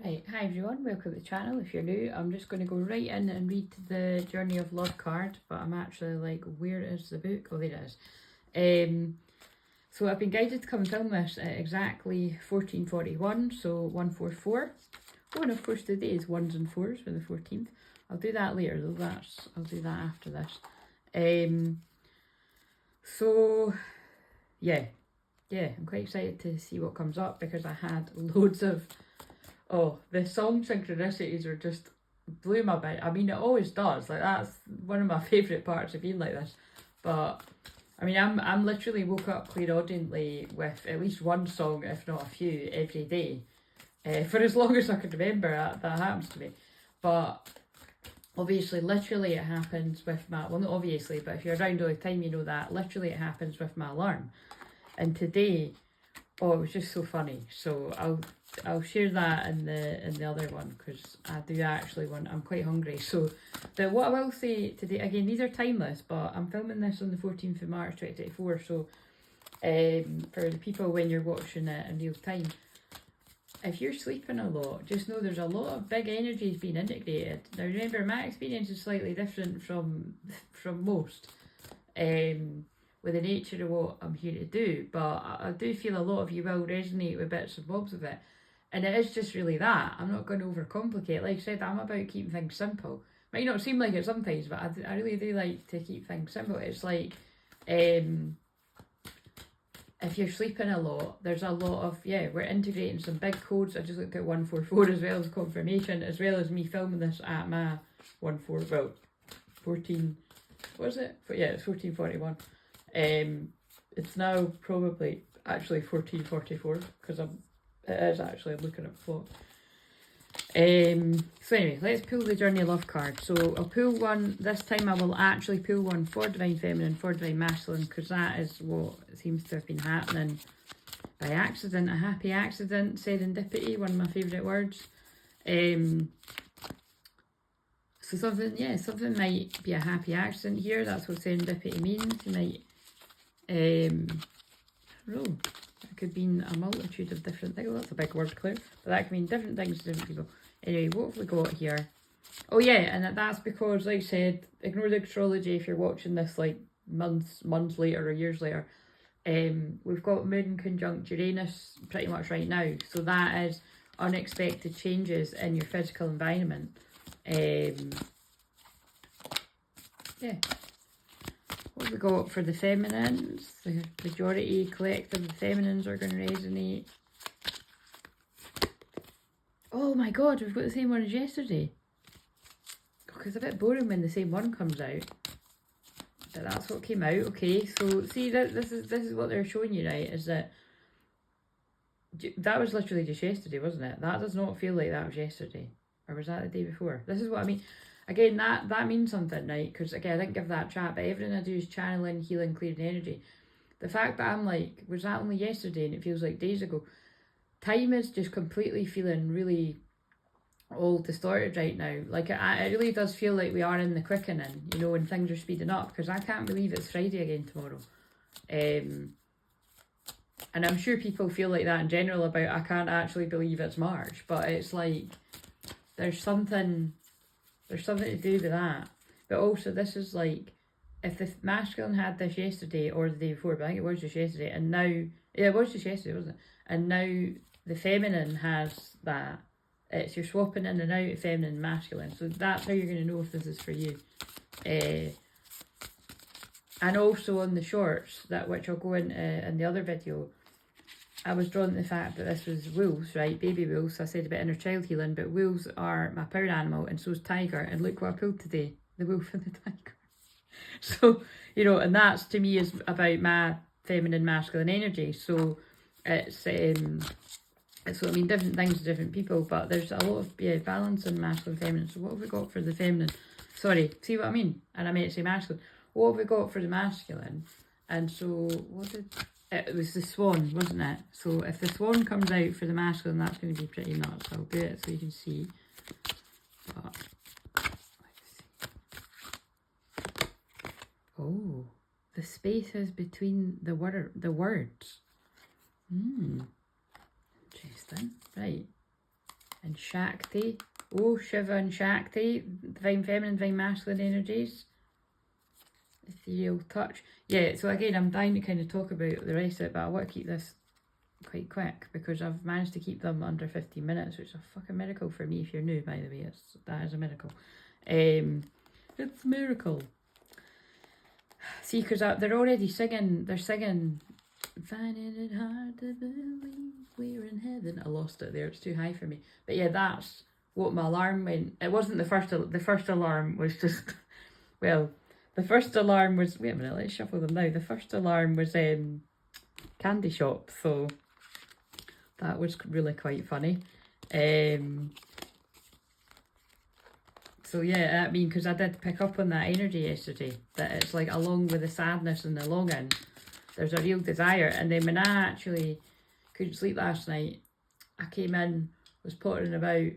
Right, hi everyone, welcome to the channel. If you're new, I'm just going to go right in and read the Journey of Love card, but I'm actually like, where is the book? Oh, there it is. So I've been guided to come and film this at exactly 14:41, so 144. Oh, and of course today is 1s and 4s for the 14th. I'll do that later though, I'll do that after this. So yeah, I'm quite excited to see what comes up because I had loads of the song synchronicities are just blew my mind. I mean, it always does. Like, that's one of my favourite parts of being like this. But I mean, I'm literally woke up clairaudiently with at least one song, if not a few, every day. For as long as I can remember, that happens to me. But obviously, literally it happens with my, well, not obviously, but if you're around all the time, you know that. Literally it happens with my alarm. And today, it was just so funny. So I'll share that in the other one because I do actually want. I'm quite hungry. So, what I will say today, again, these are timeless, but I'm filming this on the 14th of March 2024. So, for the people when you're watching it in real time, if you're sleeping a lot, just know there's a lot of big energies being integrated. Now, remember, my experience is slightly different from most. With the nature of what I'm here to do, but I do feel a lot of you will resonate with bits and bobs of it, and it is just really that. I'm not going to overcomplicate. Like I said, I'm about keeping things simple. Might not seem like it sometimes, but I really do like to keep things simple. It's like, if you're sleeping a lot, there's a lot of, we're integrating some big codes. I just looked at 144 as well as confirmation, as well as me filming this at my 14, what is it? Yeah, it's 14:41. It's now probably actually 14:44 because I'm looking at the clock. So anyway, let's pull the Journey of Love card. So I'll pull one, this time I will actually pull one for Divine Feminine, for Divine Masculine, because that is what seems to have been happening by accident, a happy accident, serendipity, one of my favourite words. So something might be a happy accident here. That's what serendipity means. You might, I don't know, it could mean a multitude of different things. Well, that's a big word, Claire, but that can mean different things to different people. Anyway, what have we got here? Oh yeah, and that's because, like I said, ignore the astrology if you're watching this like months later or years later. We've got Moon conjunct Uranus pretty much right now, so that is unexpected changes in your physical environment. What have we got for the feminines? The majority collective of the feminines are going to resonate. Oh my god, we've got the same one as yesterday. It's a bit boring when the same one comes out. But that's what came out. Okay, so see, this is what they're showing you, right? Is that was literally just yesterday, wasn't it? That does not feel like that was yesterday. Or was that the day before? This is what I mean. Again, that means something, right? Because again, I didn't give that chat, but everything I do is channeling, healing, clearing energy. The fact that I'm like, was that only yesterday and it feels like days ago? Time is just completely feeling really all distorted right now. Like, it really does feel like we are in the quickening, you know, when things are speeding up, because I can't believe it's Friday again tomorrow. And I'm sure people feel like that in general about, I can't actually believe it's March, but it's like, there's something to do with that. But also, this is like, if the masculine had this yesterday or the day before, but I think it was just yesterday, and now, it was just yesterday, wasn't it? And now the feminine has that. It's you're swapping in and out of feminine and masculine. So that's how you're going to know if this is for you. And also on the shorts, which I'll go into in the other video, I was drawn to the fact that this was wolves, right? Baby wolves. I said about inner child healing, but wolves are my power animal, and so is tiger. And look what I pulled today, the wolf and the tiger. So, you know, and that's to me is about my feminine, masculine energy. So it's what I mean, different things to different people, but there's a lot of balance in masculine, feminine. So what have we got for the feminine? Sorry, see what I mean? And I meant to say masculine. What have we got for the masculine? And so it was the swan, wasn't it? So if the swan comes out for the masculine, that's going to be pretty nuts. I'll do it so you can see. But let's see. Oh, the spaces between the words. Interesting. Right. and Shakti. Oh, Shiva and Shakti, divine feminine, divine masculine energies. Ethereal touch. Yeah, so again, I'm dying to kind of talk about the rest of it, but I want to keep this quite quick because I've managed to keep them under 15 minutes, which is a fucking miracle for me if you're new, by the way. That is a miracle. It's a miracle. See, because they're already singing, they're singing, finding it hard to believe we're in heaven. I lost it there, it's too high for me. But yeah, that's what my alarm went. It wasn't the first alarm was just, well, the first alarm was, wait a minute, let's shuffle them now. The first alarm was candy shop, so that was really quite funny. So yeah, I mean, because I did pick up on that energy yesterday, that it's like along with the sadness and the longing, there's a real desire. And then when I actually couldn't sleep last night, I came in, was pottering about.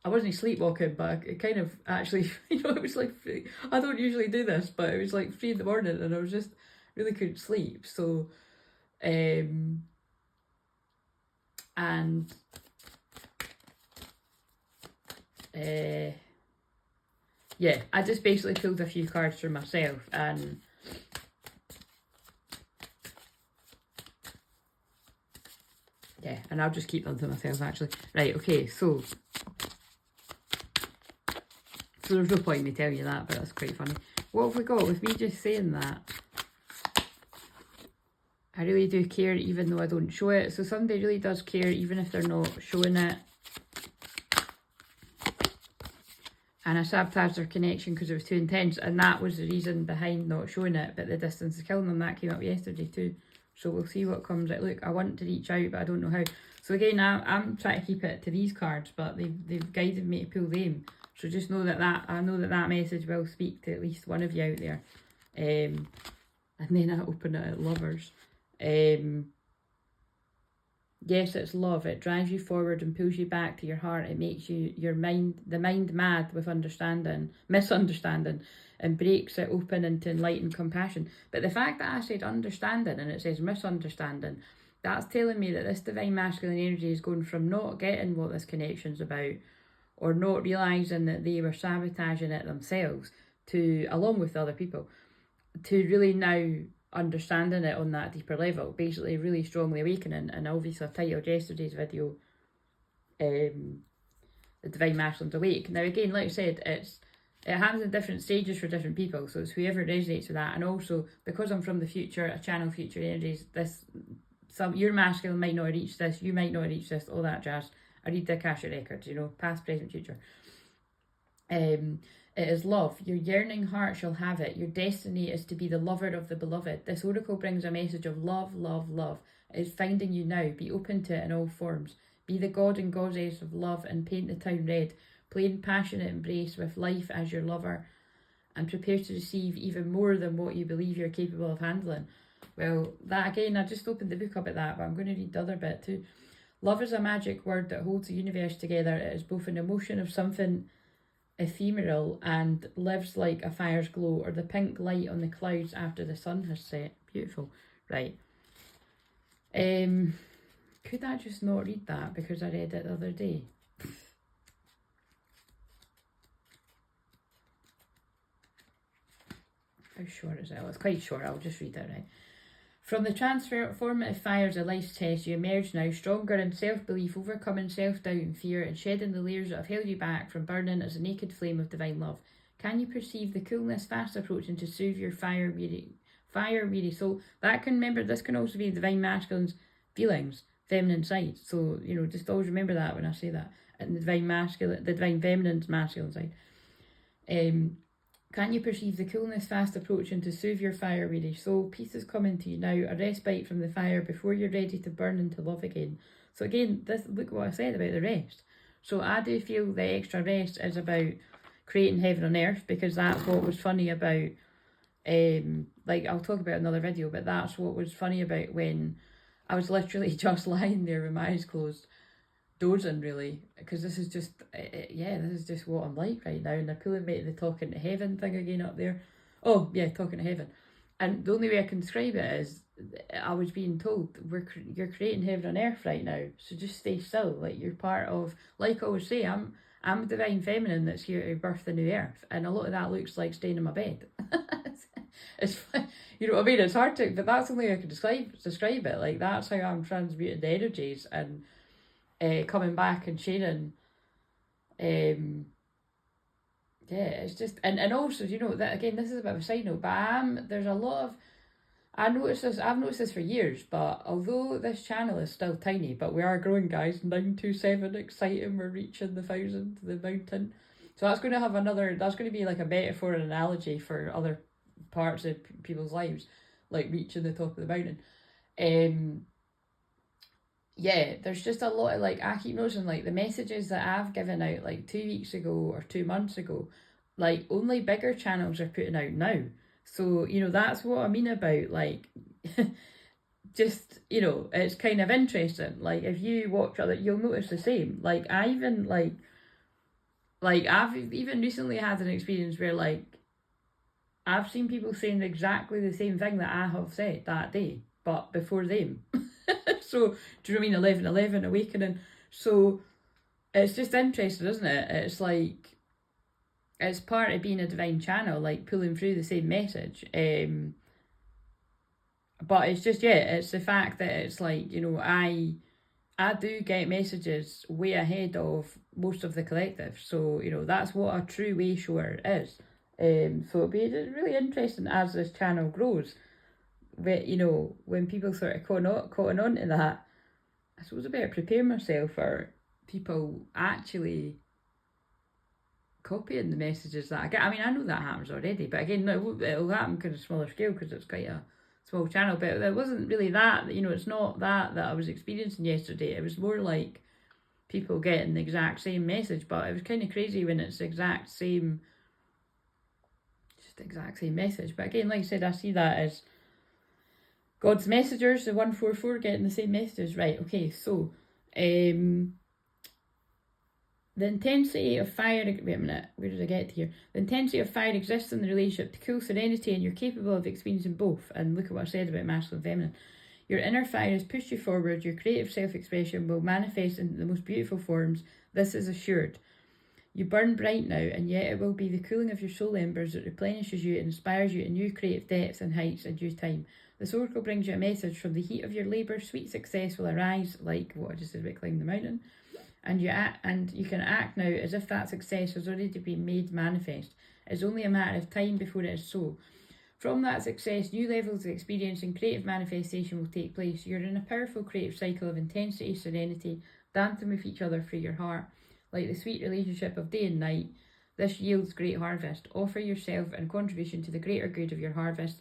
I wasn't sleepwalking, but it kind of actually, you know, it was like, I don't usually do this, but it was like 3 in the morning and I was just, really couldn't sleep. So, yeah, I just basically pulled a few cards for myself and yeah, and I'll just keep them to myself actually. Right, okay, so there's no point in me telling you that, but that's quite funny. What have we got with me just saying that? I really do care even though I don't show it. So somebody really does care even if they're not showing it. And I sabotaged their connection because it was too intense. And that was the reason behind not showing it. But the distance is killing them. That came up yesterday too. So we'll see what comes out. Look, I want to reach out, but I don't know how. So again, I'm trying to keep it to these cards, but they've guided me to pull them. So just know I know that message will speak to at least one of you out there. And then I open it at lovers. Yes, it's love. It drives you forward and pulls you back to your heart. It makes the mind mad with misunderstanding, and breaks it open into enlightened compassion. But the fact that I said understanding and it says misunderstanding, that's telling me that this divine masculine energy is going from not getting what this connection's about, or not realising that they were sabotaging it themselves, to, along with the other people, to really now understanding it on that deeper level, basically really strongly awakening. And obviously I've titled yesterday's video The Divine Masculine's Awake. Now again, like I said, it happens in different stages for different people, so it's whoever resonates with that. And also, because I'm from the future, I channel future energies, your masculine might not reach this, you might not reach this, all that jazz. I read the Akashic records, you know, past, present, future. It is love. Your yearning heart shall have it. Your destiny is to be the lover of the beloved. This oracle brings a message of love, love, love. It is finding you now. Be open to it in all forms. Be the god and goddess of love and paint the town red. Play in passionate embrace with life as your lover, and prepare to receive even more than what you believe you're capable of handling. Well, that again, I just opened the book up at that, but I'm going to read the other bit too. Love is a magic word that holds the universe together. It is both an emotion of something ephemeral and lives like a fire's glow, or the pink light on the clouds after the sun has set. Beautiful. Right. Could I just not read that because I read it the other day? How short is it? Well, it's quite short. I'll just read it, right? From the transformative fires of life's test, you emerge now stronger in self-belief, overcoming self-doubt and fear, and shedding the layers that have held you back from burning as a naked flame of divine love. Can you perceive the coolness fast approaching to soothe your fire-weary soul? That can, remember, this can also be divine masculine's feelings, feminine side. So, you know, just always remember that when I say that. And the divine feminine's masculine side. Can you perceive the coolness fast approaching to soothe your fire-weary soul? Peace is coming to you now, a respite from the fire before you're ready to burn into love again. So again, look what I said about the rest. So I do feel the extra rest is about creating heaven on earth, because that's what was funny about, like I'll talk about another video, but that's what was funny about when I was literally just lying there with my eyes closed, dozing really, because this is just what I'm like right now. And they're pulling me to the talking to heaven thing again up there. Oh yeah, talking to heaven. And the only way I can describe it is I was being told, you're creating heaven on earth right now, so just stay still. Like, you're part of, like I always say, I'm a divine feminine that's here to birth the new earth, and a lot of that looks like staying in my bed. It's, you know what I mean? It's hard to, but that's the only way I can describe it. Like, that's how I'm transmuting the energies and coming back and sharing. Yeah, it's just, and also, you know, that again, this is a bit of a side note, but there's a lot of, I've noticed this for years, but although this channel is still tiny, but we are growing, guys. 927, exciting, we're reaching the 1,000, the mountain. So that's going to have that's going to be like a metaphor and analogy for other parts of people's lives, like reaching the top of the mountain. Yeah, there's just a lot of, like, I keep noticing, like, the messages that I've given out like 2 weeks ago or 2 months ago, like, only bigger channels are putting out now. So, you know, that's what I mean about, like, just, you know, it's kind of interesting. Like, if you watch other, you'll notice the same. Like, I even, like I've even recently had an experience where, like, I've seen people saying exactly the same thing that I have said that day, but before them. So, do you know what I mean? 11/11, awakening. So, it's just interesting, isn't it? It's like, it's part of being a divine channel, like pulling through the same message. But it's just, yeah, it's the fact that it's like, you know, I do get messages way ahead of most of the collective. So, you know, that's what a true way shower is. So it'll be really interesting as this channel grows. But, you know, when people sort of caught on to that, I suppose I better prepare myself for people actually copying the messages that I get. I mean, I know that happens already, but again, it'll happen kind of smaller scale because it's quite a small channel. But it wasn't really that, you know, it's not that I was experiencing yesterday. It was more like people getting the exact same message, but it was kind of crazy when it's the exact same message. But again, like I said, I see that as God's messengers, the 144 getting the same messages. Right, okay, so the intensity of fire, wait a minute, where did I get here? The intensity of fire exists in the relationship to cool serenity, and you're capable of experiencing both. And look at what I said about masculine and feminine. Your inner fire has pushed you forward. Your creative self-expression will manifest in the most beautiful forms. This is assured. You burn bright now, and yet it will be the cooling of your soul embers that replenishes you and inspires you to new creative depths and heights in due time. This oracle brings you a message from the heat of your labour. Sweet success will arise, like what I just said about climbing the mountain. And you can act now as if that success has already been made manifest. It's only a matter of time before it is so. From that success, new levels of experience and creative manifestation will take place. You're in a powerful creative cycle of intensity, serenity, dancing with each other through your heart. Like the sweet relationship of day and night, this yields great harvest. Offer yourself and contribution to the greater good of your harvest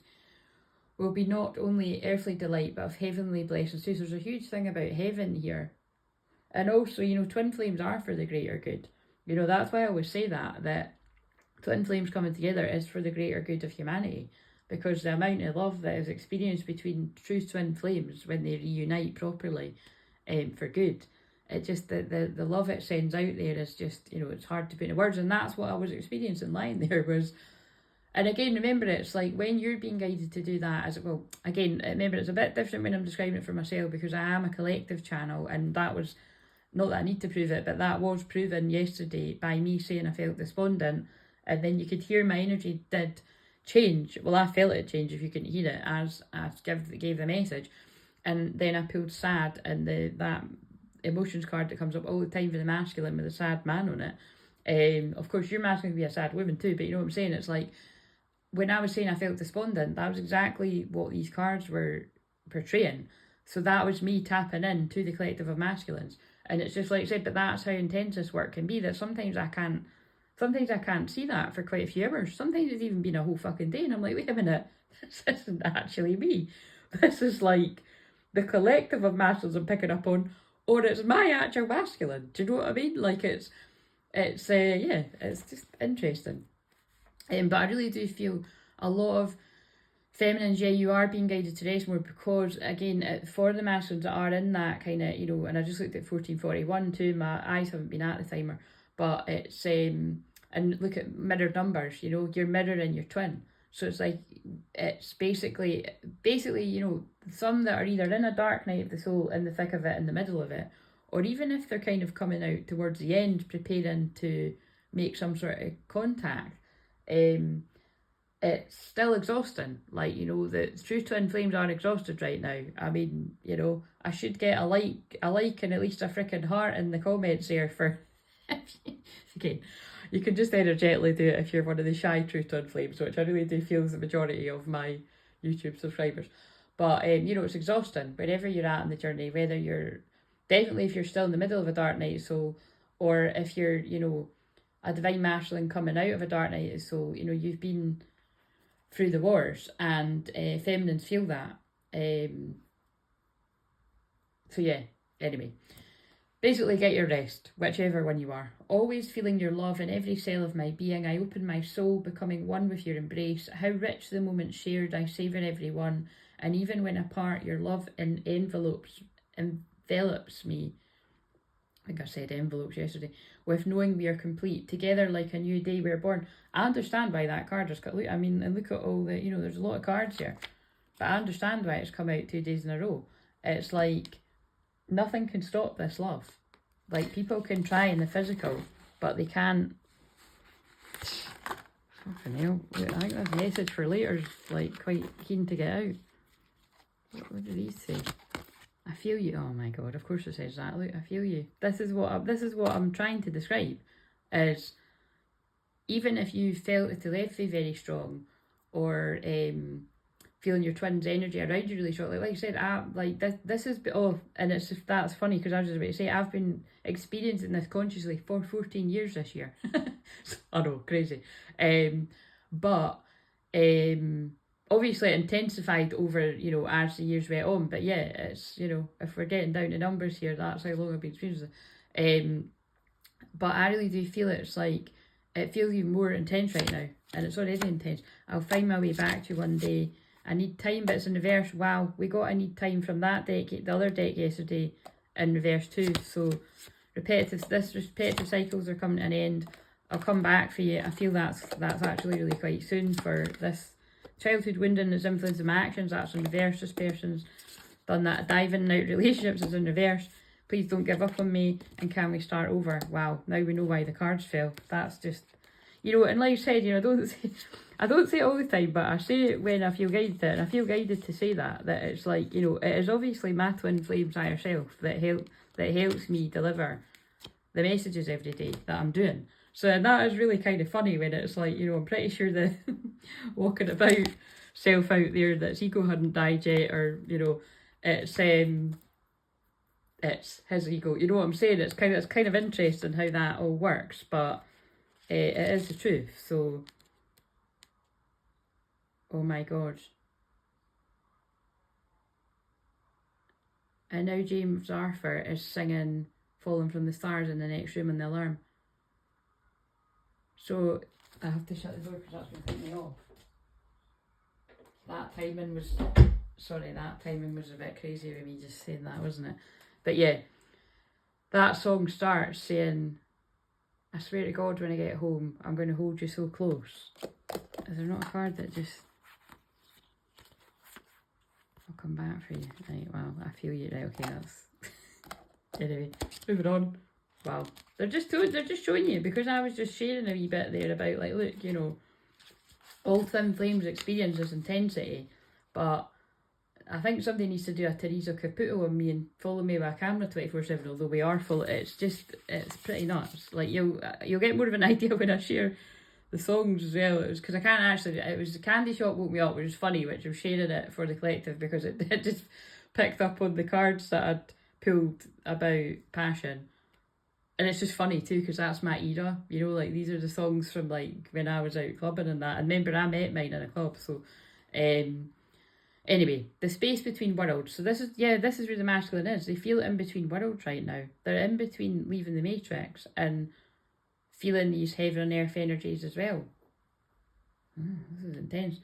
will be not only earthly delight, but of heavenly blessings too. So there's a huge thing about heaven here. And also, you know, twin flames are for the greater good. You know, that's why I always say that twin flames coming together is for the greater good of humanity. Because the amount of love that is experienced between true twin flames when they reunite properly for good, it just, the love it sends out there is just, you know, it's hard to put into words. And that's what I was experiencing lying there was. And again, remember, it's like when you're being guided to do that, well, again, remember, it's a bit different when I'm describing it for myself because I am a collective channel, and that was, not that I need to prove it, but that was proven yesterday by me saying I felt despondent, and then you could hear my energy did change. Well, I felt it change if you couldn't hear it as I gave the message. And then I pulled sad, and that emotions card that comes up all the time for the masculine with a sad man on it. Of course, your masculine can be a sad woman too, but you know what I'm saying? It's like, when I was saying I felt despondent, that was exactly what these cards were portraying. So that was me tapping in to the collective of masculines. And it's just like I said, but that's how intense this work can be, that sometimes I can't see that for quite a few hours. Sometimes it's even been a whole fucking day, and I'm like, wait a minute, this isn't actually me. This is like the collective of masculines I'm picking up on, or it's my actual masculine. Do you know what I mean? Like it's just interesting. But I really do feel a lot of feminines, yeah, you are being guided to rest more because, again, for the masculines that are in that kind of, you know, and I just looked at 1441 too, my eyes haven't been at the timer, but it's, and look at mirrored numbers, you know, you're mirroring your twin. So it's like, it's basically, you know, some that are either in a dark night of the soul, in the thick of it, in the middle of it, or even if they're kind of coming out towards the end, preparing to make some sort of contact, it's still exhausting. Like, you know, the true twin flames are exhausted right now. I mean, you know, I should get a like and at least a freaking heart in the comments there for, okay, you can just energetically do it if you're one of the shy true twin flames, which I really do feel is the majority of my YouTube subscribers. But, you know, it's exhausting wherever you're at in the journey, whether you're, definitely if you're still in the middle of a dark night of soul, or if you're, you know, a divine masculine coming out of a dark night of soul, you know, you've been through the wars, and feminines feel that. So yeah, anyway. Basically, get your rest, whichever one you are. Always feeling your love in every cell of my being. I open my soul, becoming one with your embrace. How rich the moment shared, I savour every one. And even when apart, your love envelops me. I think I said envelopes yesterday. With knowing we are complete, together like a new day we're born. I understand why that card just got, look, I mean, and look at all the, you know, there's a lot of cards here. But I understand why it's come out 2 days in a row. It's like, nothing can stop this love. Like, people can try in the physical, but they can't. Fucking hell. I think this message for later is like quite keen to get out. What do these say? I feel you. Oh my god, of course it says that. Look, I feel you. This is what I'm trying to describe. Is even if you felt the telepathy very strong, or feeling your twin's energy around you really shortly. Like I said, this is, oh, and it's just, that's funny because I was just about to say, I've been experiencing this consciously for 14 years this year. I know, crazy. But obviously it intensified over, you know, as the years went on. But yeah, it's, you know, if we're getting down to numbers here, that's how long I've been experiencing it. But I really do feel it's like, it feels even more intense right now. And it's already intense. I'll find my way back to you one day. I need time, but it's in reverse. Wow, we got I need time from that deck, the other deck yesterday, in reverse too. So repetitive cycles are coming to an end. I'll come back for you. I feel that's actually really quite soon for this childhood wounding that's influencing my actions. That's in reverse. This person's done that diving out relationships is in reverse. Please don't give up on me, and can we start over? Wow, now we know why the cards fell. That's just, you know, and like I said, you know, I don't say it all the time, but I say it when I feel guided to it, and I feel guided to say that it's like, you know, it is obviously my twin flames higher self that helps me deliver the messages every day that I'm doing. So that is really kind of funny when it's like, you know, I'm pretty sure the walking about self out there that's ego hadn't died yet, or, you know, it's his ego. You know what I'm saying? It's kind of interesting how that all works, but it is the truth. So, oh my god. And now James Arthur is singing Falling from the Stars in the next room on the alarm. So I have to shut the door because that's going to put me off. That timing was a bit crazy with me just saying that, wasn't it? But yeah, that song starts saying, I swear to God, when I get home, I'm going to hold you so close. Is there not a card that just... I'll come back for you. Right, well, I feel you. Right, okay, that's... Anyway, moving on. Wow. They're just showing you, because I was just sharing a wee bit there about, like, look, you know, all twin flames experience this intensity, but I think somebody needs to do a Teresa Caputo on me and follow me with a camera 24/7, although we are full. It's pretty nuts. Like, you'll get more of an idea when I share the songs as well. It was because I can't actually, it was the Candy Shop woke me up, which was funny, which I'm sharing it for the collective because it just picked up on the cards that I'd pulled about passion. And it's just funny too, because that's my era, you know, like these are the songs from like when I was out clubbing and that. And remember, I met mine in a club, so anyway, the space between worlds. So this is where the masculine is. They feel in between worlds right now. They're in between leaving the matrix and feeling these heaven and earth energies as well. This is intense.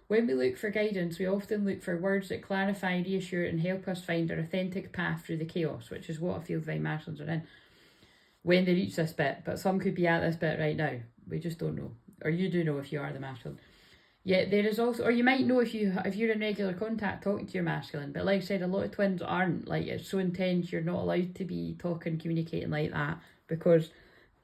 When we look for guidance, we often look for words that clarify, reassure, and help us find our authentic path through the chaos, which is what I feel divine masculines are in when they reach this bit. But some could be at this bit right now. We just don't know. Or you do know if you are the masculine. Yeah, there is also, or you might know if you're in regular contact talking to your masculine, but like I said, a lot of twins aren't. Like, it's so intense, you're not allowed to be talking, communicating like that, because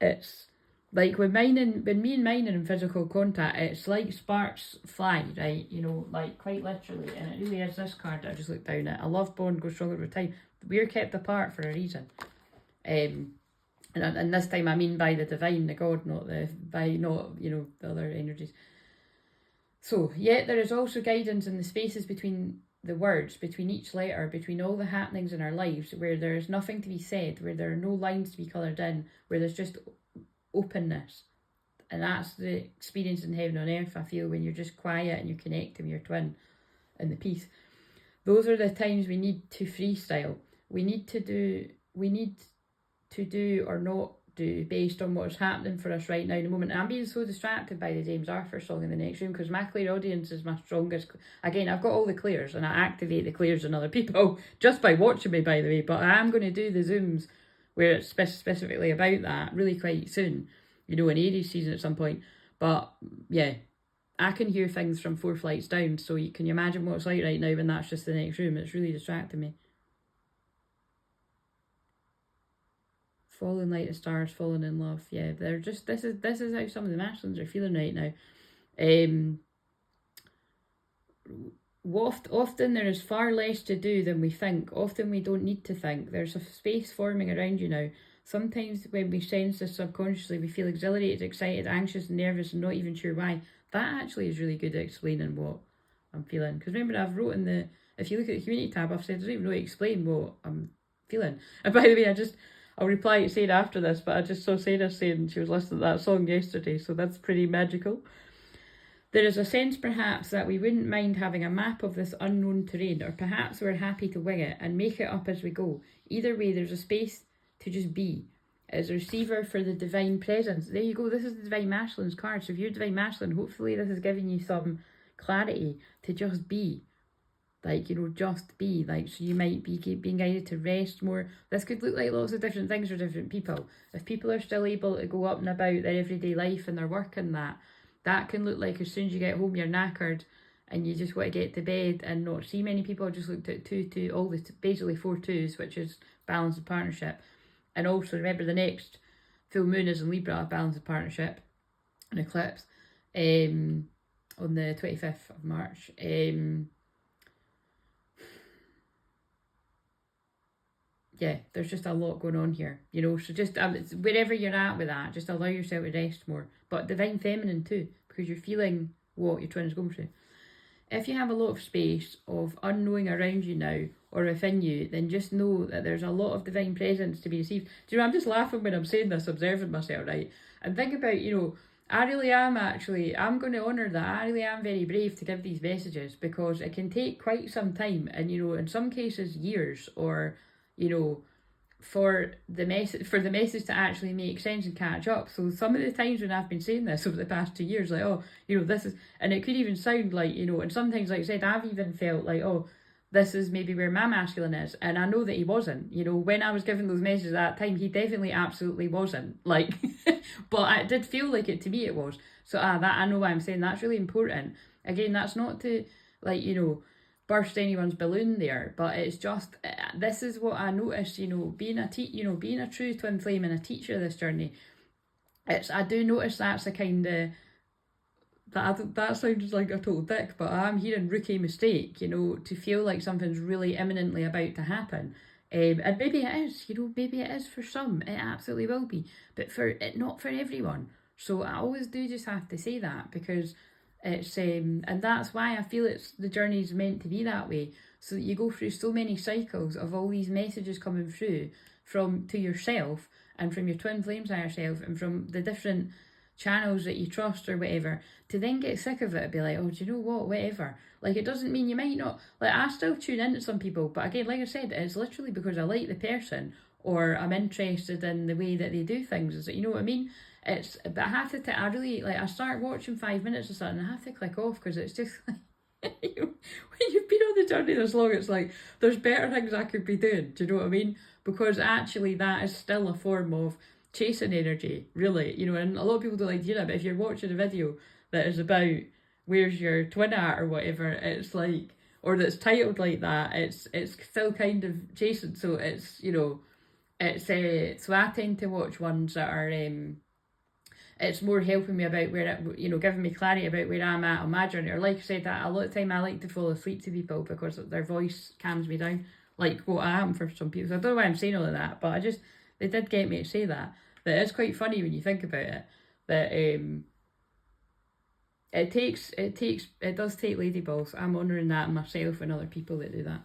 it's like when me and mine are in physical contact, it's like sparks fly, right? You know, like quite literally, and it really is this card that I just looked down at. A love bond goes stronger over time. We're kept apart for a reason. And this time I mean by the divine, the God, not the other energies. So, yet there is also guidance in the spaces between the words, between each letter, between all the happenings in our lives, where there is nothing to be said, where there are no lines to be coloured in, where there's just openness. And that's the experience in heaven on earth, I feel, when you're just quiet and you connect with your twin and the peace. Those are the times we need to freestyle. We need to do or not do based on what's happening for us right now in the moment. And I'm being so distracted by the James Arthur song in the next room because my clairaudience is my strongest. Again, I've got all the clairs and I activate the clairs in other people just by watching me, by the way. But I am going to do the Zooms where it's specifically about that really quite soon, in Aries season at some point. But yeah, I can hear things from 4 flights down, so can you imagine what it's like right now when that's just the next room? It's really distracting me. Falling like the stars, falling in love. Yeah, they're just, this is how some of the masculines are feeling right now. Often there is far less to do than we think. Often we don't need to think. There's a space forming around you now. Sometimes when we sense this subconsciously, we feel exhilarated, excited, anxious, nervous, and not even sure why. That actually is really good at explaining what I'm feeling. Because remember, I've wrote in the, if you look at the community tab, I've said I don't even know how to explain what I'm feeling. And by the way, I'll reply to Sarah after this, but I just saw Sarah saying she was listening to that song yesterday, so that's pretty magical. There is a sense perhaps that we wouldn't mind having a map of this unknown terrain, or perhaps we're happy to wing it and make it up as we go. Either way, there's a space to just be. As a receiver for the divine presence. There you go, this is the divine masculine's card. So if you're divine masculine, hopefully this is giving you some clarity to just be. Like, just be. Like, so you might be being guided to rest more. This could look like lots of different things for different people. If people are still able to go up and about their everyday life and they're working that can look like as soon as you get home you're knackered and you just want to get to bed and not see many people. I just looked at basically 4 2s, which is balance of partnership. And also remember the next full moon is in Libra, balance of partnership, an eclipse, on the 25th of March. Yeah, there's just a lot going on here, so just wherever you're at with that, just allow yourself to rest more. But divine feminine too, because you're feeling what your twin is going through. If you have a lot of space of unknowing around you now or within you, then just know that there's a lot of divine presence to be received. Do you know, I'm just laughing when I'm saying this, observing myself, right? And think about, I really am I'm going to honour that. I really am very brave to give these messages because it can take quite some time and, in some cases years or, for the message to actually make sense and catch up. So some of the times when I've been saying this over the past 2 years, like, this is, and it could even sound like, and sometimes, like I said, I've even felt like, this is maybe where my masculine is. And I know that he wasn't, when I was giving those messages at that time, he definitely absolutely wasn't, like, but it did feel like it to me, it was. So that I know why I'm saying that's really important. Again, that's not to, like, burst anyone's balloon there, but it's just, this is what I noticed, being a true twin flame and a teacher of this journey. I do notice that's a kind of, that sounds like a total dick, but I'm hearing rookie mistake, to feel like something's really imminently about to happen. And maybe it is, maybe it is for some, it absolutely will be, but not for everyone. So I always do just have to say that, because it's and that's why I feel the journey's meant to be that way, so that you go through so many cycles of all these messages coming through to yourself and from your twin flames higher self and from the different channels that you trust or whatever, to then get sick of it and be like, do you know what, whatever. Like, it doesn't mean you might not, like, I still tune into some people, but again, like I said, it's literally because I like the person or I'm interested in the way that they do things. Is it, you know what I mean? But I have to, I start watching 5 minutes or something, and I have to click off because it's just like, when you've been on the journey this long, it's like, there's better things I could be doing, do you know what I mean? Because actually that is still a form of chasing energy, really, and a lot of people don't like to hear that, but if you're watching a video that is about where's your twin at or whatever, it's like, or that's titled like that, it's still kind of chasing. So it's, you know, it's so I tend to watch ones that are it's more helping me about where, you know, giving me clarity about where I'm at on my journey. Or like I said, that a lot of time I like to fall asleep to people because their voice calms me down, like what I am for some people. So I don't know why I'm saying all of that, but they did get me to say that it's quite funny when you think about it, that it does take lady balls. I'm honouring that in myself and other people that do that.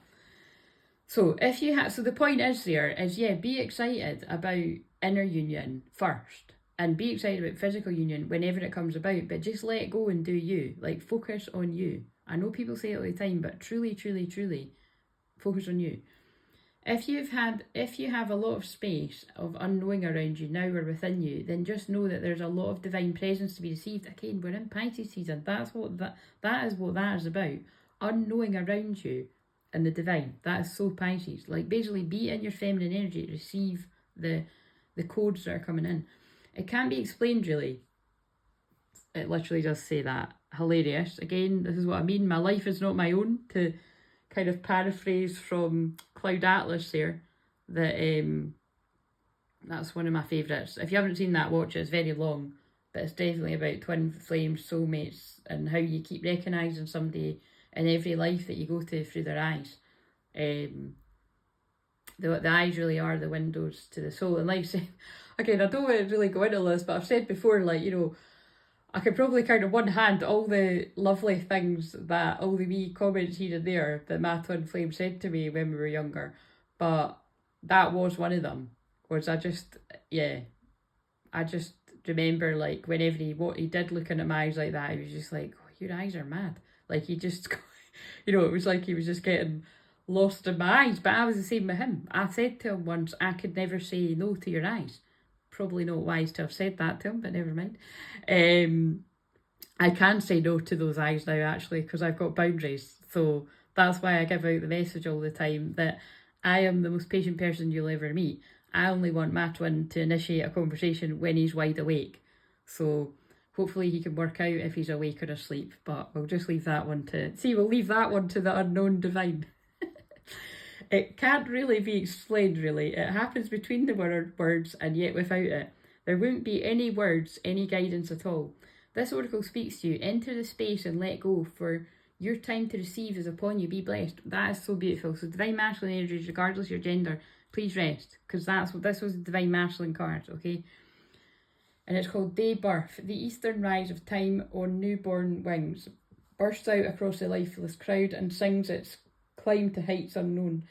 So if you have, so the point is there is, yeah, be excited about inner union first, and be excited about physical union whenever it comes about, but just let go and do you. Like, focus on you. I know people say it all the time, but truly, truly, truly, focus on you. If you have a lot of space of unknowing around you now or within you, then just know that there's a lot of divine presence to be received. Again, we're in Pisces season. That is what that is about. Unknowing around you and the divine. That is so Pisces. Like, basically, be in your feminine energy to receive the codes that are coming in. It can't be explained, really. It literally does say that. Hilarious. Again, this is what I mean. My life is not my own, to kind of paraphrase from Cloud Atlas there. That that's one of my favourites. If you haven't seen that, watch it. It's very long, but it's definitely about twin flames, soulmates, and how you keep recognising somebody in every life that you go to through their eyes. The eyes really are the windows to the soul. And like I say, again, I don't want to really go into this, but I've said before, like, you know, I could probably count on one hand all the lovely things, that all the wee comments here and there that my twin flame said to me when we were younger. But that was one of them. Was I just remember, like, whenever he did looking at my eyes like that, he was just like, oh, your eyes are mad. Like, he just, you know, it was like he was just getting lost in my eyes. But I was the same with him. I said to him once, I could never say no to your eyes. Probably not wise to have said that to him, but never mind. I can say no to those eyes now, actually, because I've got boundaries. So that's why I give out the message all the time that I am the most patient person you'll ever meet. I only want my twin to initiate a conversation when he's wide awake. So hopefully he can work out if he's awake or asleep, but we'll just leave that one to... we'll leave that one to the unknown divine. It can't really be explained, really. It happens between the words and yet without it. There won't be any words, any guidance at all. This oracle speaks to you. Enter the space and let go, for your time to receive is upon you. Be blessed. That is so beautiful. So divine masculine energies, regardless of your gender, please rest, because this was the divine masculine card, okay? And it's called Day Birth. The eastern rise of time on newborn wings bursts out across the lifeless crowd and sings its climb to heights unknown,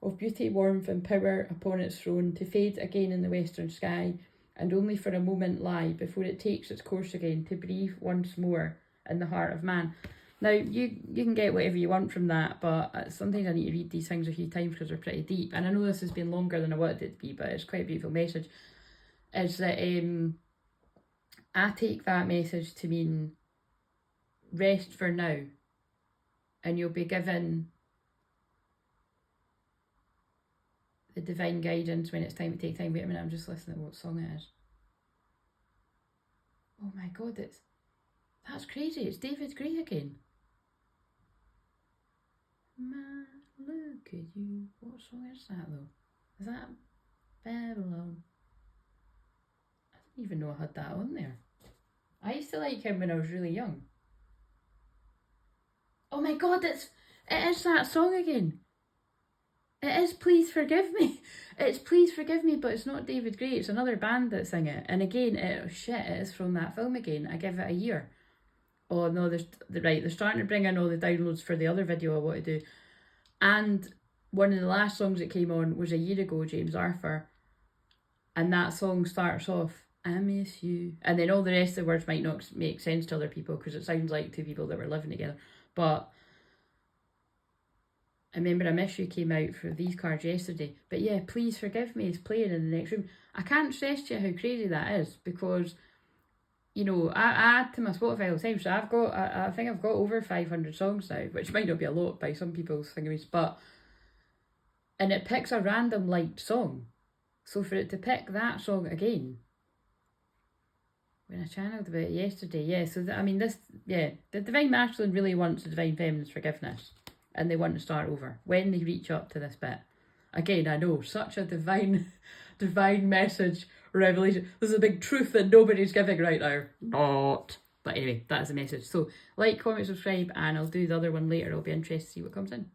of beauty, warmth and power upon its throne, to fade again in the western sky, and only for a moment lie before it takes its course again, to breathe once more in the heart of man. Now, you can get whatever you want from that, but sometimes I need to read these things a few times because they're pretty deep. And I know this has been longer than I wanted it to be, but it's quite a beautiful message. Is that I take that message to mean rest for now, and you'll be given the divine guidance when it's time to take time. Wait a minute, I'm just listening to what song it is. Oh my god, that's crazy. It's David Gray again. Man, look at you. What song is that though? Is that Babylon? I didn't even know I had that on there. I used to like him when I was really young. Oh my god, it is that song again. It is Please Forgive Me. It's Please Forgive Me, but it's not David Gray. It's another band that sing it. And again, it is from that film again. I give it a year. Oh no, they're starting to bring in all the downloads for the other video I want to do. And one of the last songs that came on was a year ago, James Arthur. And that song starts off, I miss you. And then all the rest of the words might not make sense to other people because it sounds like two people that were living together. But I remember I Miss You came out for these cards yesterday. But yeah, Please Forgive Me is playing in the next room. I can't stress to you how crazy that is, because, you know, I add to my Spotify all the time. So I think I've got over 500 songs now, which might not be a lot by some people's thingamies, and it picks a random liked song. So for it to pick that song again, when I channeled about it yesterday, yeah, so I mean this, yeah, the Divine Masculine really wants the Divine Feminine's forgiveness, and they want to start over when they reach up to this bit. Again, I know, such a divine message, revelation. This is a big truth that nobody's giving right now. Not. But anyway, that's the message. So, like, comment, subscribe, and I'll do the other one later. I'll be interested to see what comes in.